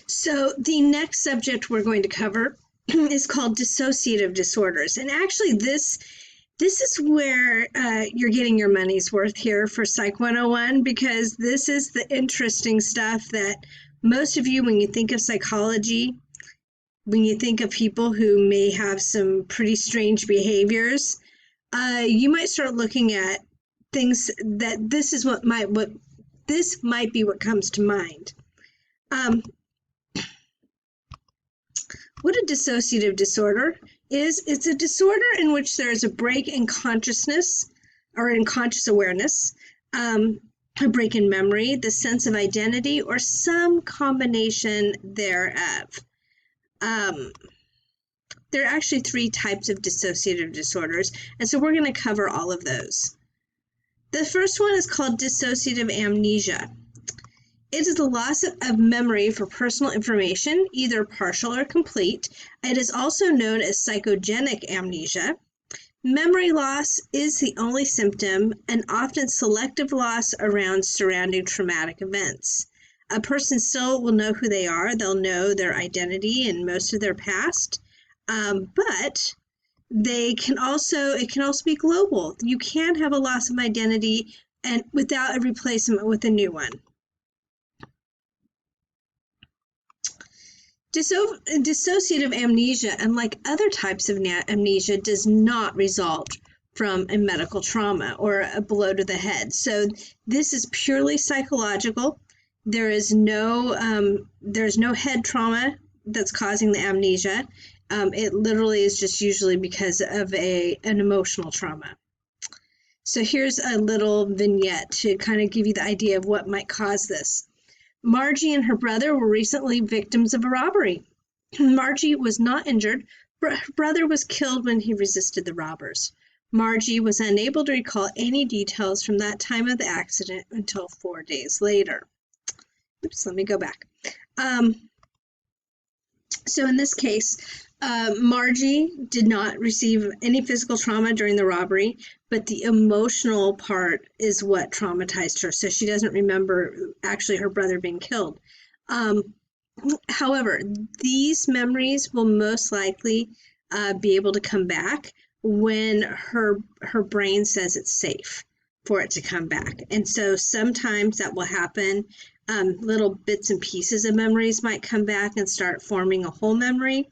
So the next subject we're going to cover is called dissociative disorders. And actually this is where you're getting your money's worth here for Psych 101, because this is the interesting stuff that most of you, when you think of psychology, when you think of people who may have some pretty strange behaviors, you might start looking at things that this might be what comes to mind. What a dissociative disorder is, it's a disorder in which there is a break in consciousness or in conscious awareness, a break in memory, the sense of identity, or some combination thereof. There are actually 3 types of dissociative disorders, and so we're going to cover all of those. The first one is called dissociative amnesia. It is the loss of memory for personal information, either partial or complete. It is also known as psychogenic amnesia. Memory loss is the only symptom, and often selective loss around surrounding traumatic events. A person still will know who they are. They'll know their identity and most of their past, but it can also be global. You can have a loss of identity and without a replacement with a new one. Dissociative amnesia, unlike other types of amnesia, does not result from a medical trauma or a blow to the head. So this is purely psychological. There's no head trauma that's causing the amnesia. It literally is just usually because of an emotional trauma. So here's a little vignette to kind of give you the idea of what might cause this. Margie and her brother were recently victims of a robbery. Margie was not injured, but her brother was killed when he resisted the robbers. Margie was unable to recall any details from that time of the accident until 4 days later. Oops, let me go back. So in this case, Margie did not receive any physical trauma during the robbery, but the emotional part is what traumatized her. So she doesn't remember actually her brother being killed. However, these memories will most likely be able to come back when her brain says it's safe for it to come back. And so sometimes that will happen. Little bits and pieces of memories might come back and start forming a whole memory.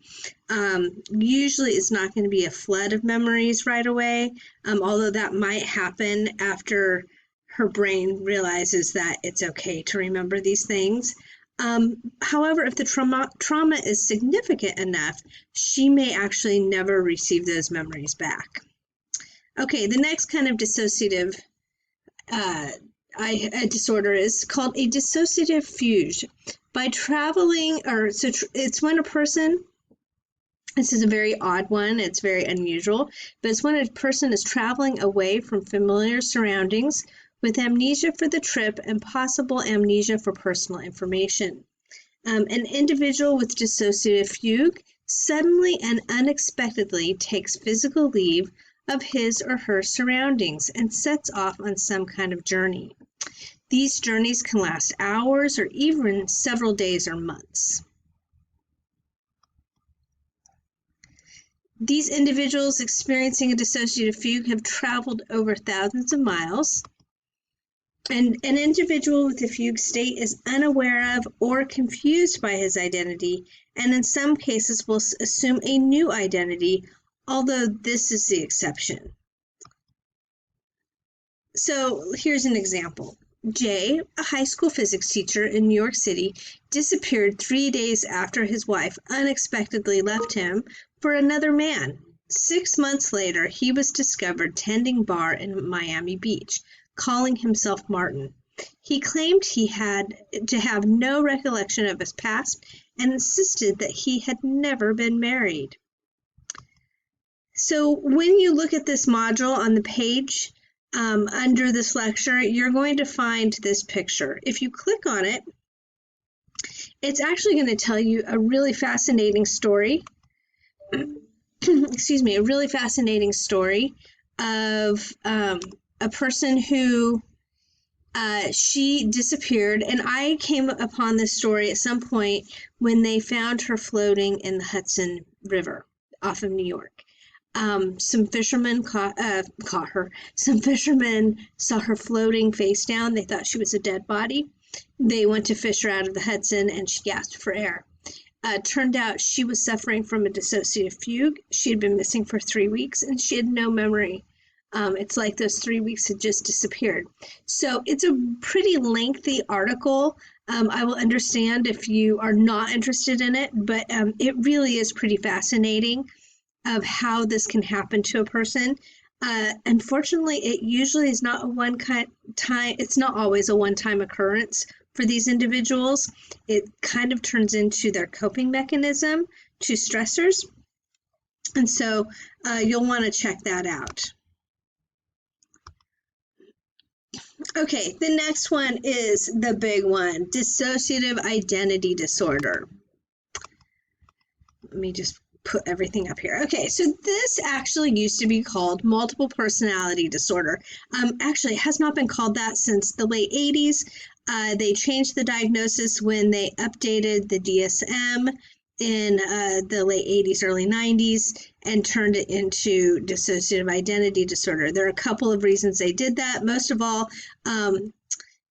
Usually it's not going to be a flood of memories right away, although that might happen after her brain realizes that it's okay to remember these things. However, if the trauma is significant enough, she may actually never receive those memories back. Okay, the next kind of dissociative disorder is called a dissociative fugue. By traveling, it's when a person, this is a very odd one, it's very unusual, but it's when a person is traveling away from familiar surroundings with amnesia for the trip and possible amnesia for personal information. An individual with dissociative fugue suddenly and unexpectedly takes physical leave of his or her surroundings and sets off on some kind of journey. These journeys can last hours or even several days or months. These individuals experiencing a dissociative fugue have traveled over thousands of miles, and an individual with a fugue state is unaware of or confused by his identity, and in some cases will assume a new identity, although this is the exception. So here's an example. Jay, a high school physics teacher in New York City, disappeared 3 days after his wife unexpectedly left him for another man. 6 months later, he was discovered tending bar in Miami Beach, calling himself Martin. He claimed he had to have no recollection of his past and insisted that he had never been married. So when you look at this module on the page under this lecture, you're going to find this picture. If you click on it, it's actually going to tell you a really fascinating story. Excuse me, a really fascinating story of a person who She disappeared, and I came upon this story at some point when they found her floating in the Hudson River off of New York. Some fishermen caught her. Some fishermen saw her floating face down. They thought she was a dead body. They went to fish her out of the Hudson, and she gasped for air. Turned out she was suffering from a dissociative fugue. She had been missing for 3 weeks, and she had no memory. It's like those 3 weeks had just disappeared. So it's a pretty lengthy article. I will understand if you are not interested in it, but it really is pretty fascinating of how this can happen to a person. Unfortunately, it usually is not it's not always a one-time occurrence for these individuals. It kind of turns into their coping mechanism to stressors. And so you'll want to check that out. Okay, the next one is the big one, dissociative identity disorder. Let me just put everything up here. Okay, so this actually used to be called multiple personality disorder. Actually, it has not been called that since the late 80s. They changed the diagnosis when they updated the DSM in the late 80s, early 90s, and turned it into dissociative identity disorder. There are a couple of reasons they did that. Most of all,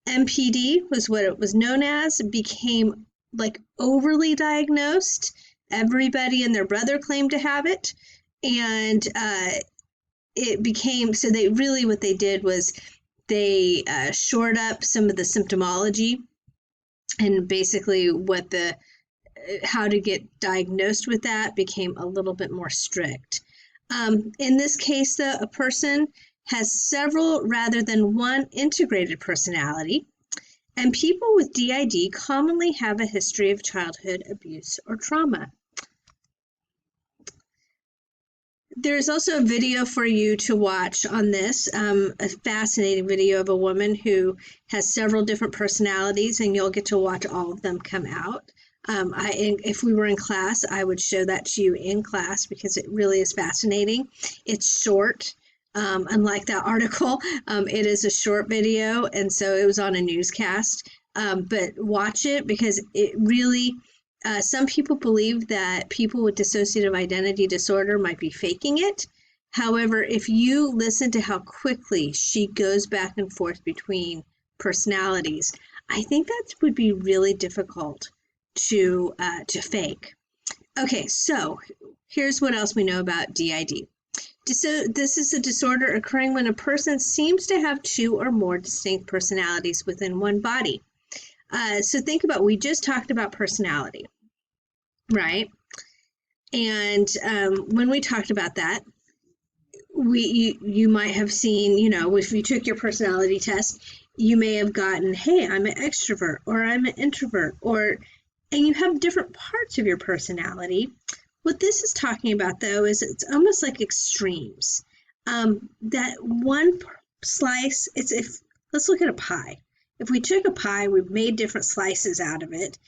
MPD was what it was known as. It became like overly diagnosed. Everybody and their brother claimed to have it. And it became, so they really, what they did was they shored up some of the symptomology and basically how to get diagnosed with that became a little bit more strict. In this case, though, a person has several rather than one integrated personality, and people with DID commonly have a history of childhood abuse or trauma. There's also a video for you to watch on this, a fascinating video of a woman who has several different personalities, and you'll get to watch all of them come out. If we were in class, I would show that to you in class because it really is fascinating. It's short. Unlike that article, it is a short video, and so it was on a newscast. But watch it because it really, some people believe that people with dissociative identity disorder might be faking it. However, if you listen to how quickly she goes back and forth between personalities, I think that would be really difficult to fake. Okay, so here's what else we know about DID. This is a disorder occurring when a person seems to have two or more distinct personalities within one body. So think about, we just talked about personality, right? And when we talked about that, you might have seen, if you took your personality test, you may have gotten, hey, I'm an extrovert, or I'm an introvert, and you have different parts of your personality. What this is talking about, though, is it's almost like extremes. That one slice, let's look at a pie. If we took a pie, we've made different slices out of it.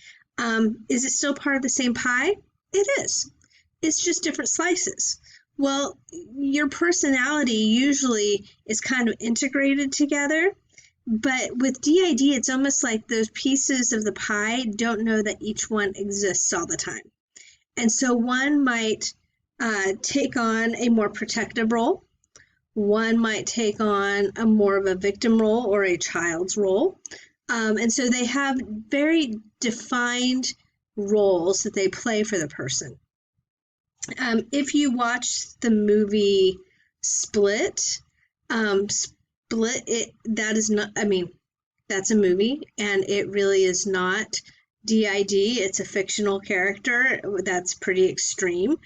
Is it still part of the same pie? It is. It's just different slices. Well, your personality usually is kind of integrated together. But with DID, it's almost like those pieces of the pie don't know that each one exists all the time. And so one might take on a more protective role. One might take on a more of a victim role or a child's role. And so they have very defined roles that they play for the person. If you watch the movie Split, that's a movie, and it really is not DID. It's a fictional character that's pretty extreme.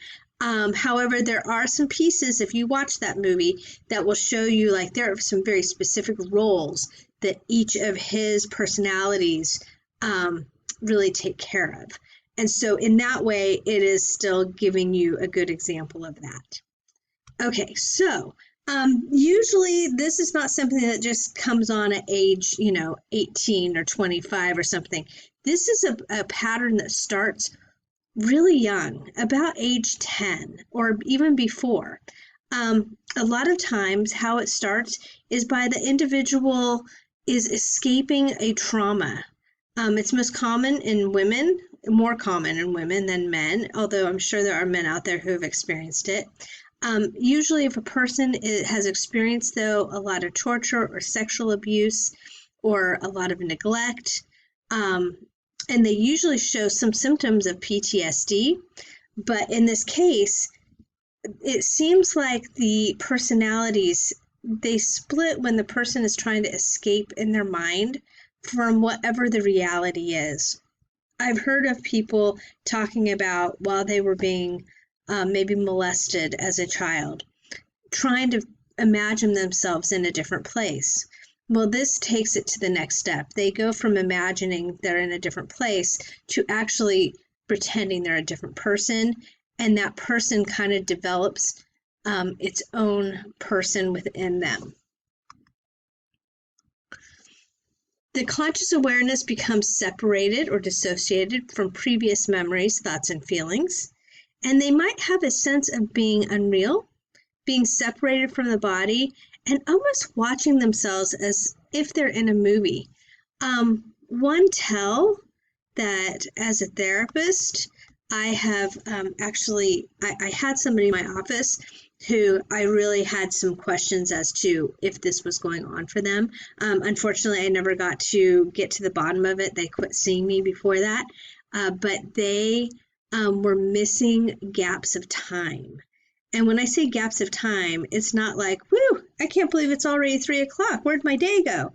However, there are some pieces, if you watch that movie, that will show you, like, there are some very specific roles that each of his personalities really take care of. And so in that way, it is still giving you a good example of that. Okay, so usually this is not something that just comes on at age, 18 or 25 or something. This is a pattern that starts really young, about age 10 or even before. A lot of times how it starts is by the individual is escaping a trauma. It's most common in women, more common in women than men, although I'm sure there are men out there who have experienced it. Usually if a person has experienced, though, a lot of torture or sexual abuse or a lot of neglect, and they usually show some symptoms of PTSD, but in this case, it seems like the personalities, they split when the person is trying to escape in their mind from whatever the reality is. I've heard of people talking about while they were being maybe molested as a child, trying to imagine themselves in a different place. Well, this takes it to the next step. They go from imagining they're in a different place to actually pretending they're a different person, and that person kind of develops its own person within them. The conscious awareness becomes separated or dissociated from previous memories, thoughts, and feelings, and they might have a sense of being unreal, being separated from the body, and almost watching themselves as if they're in a movie. One tell that as a therapist, I have I had somebody in my office who I really had some questions as to if this was going on for them. Unfortunately, I never got to get to the bottom of it. They quit seeing me before that, but they were missing gaps of time. And when I say gaps of time, it's not like, whoo, I can't believe it's already 3 o'clock. Where'd my day go?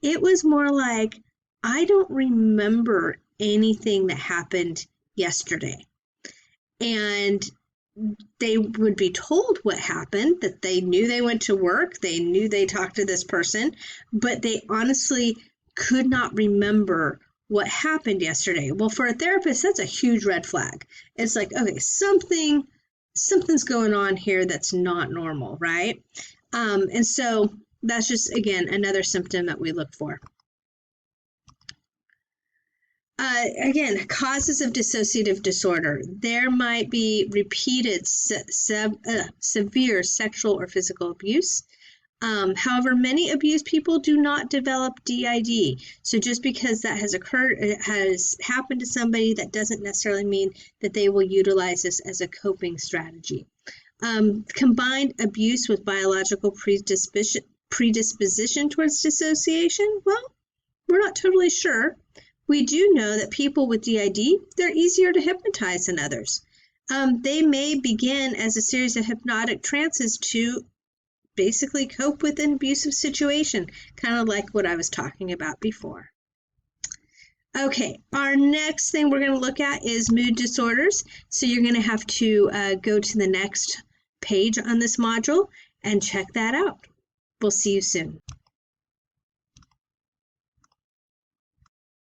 It was more like, I don't remember anything that happened yesterday. And they would be told what happened, that they knew they went to work, they knew they talked to this person, but they honestly could not remember what happened yesterday. Well, for a therapist, that's a huge red flag. It's like, okay, something's going on here that's not normal, right? And so that's just, again, another symptom that we look for. Again, causes of dissociative disorder. There might be repeated severe sexual or physical abuse. However, many abused people do not develop DID. So just because that has occurred, it has happened to somebody, that doesn't necessarily mean that they will utilize this as a coping strategy. Combined abuse with biological predisposition towards dissociation, well, we're not totally sure. We do know that people with DID, they're easier to hypnotize than others. They may begin as a series of hypnotic trances to basically cope with an abusive situation, kind of like what I was talking about before. Okay, our next thing we're going to look at is mood disorders. So you're going to have to go to the next page on this module and check that out. We'll see you soon.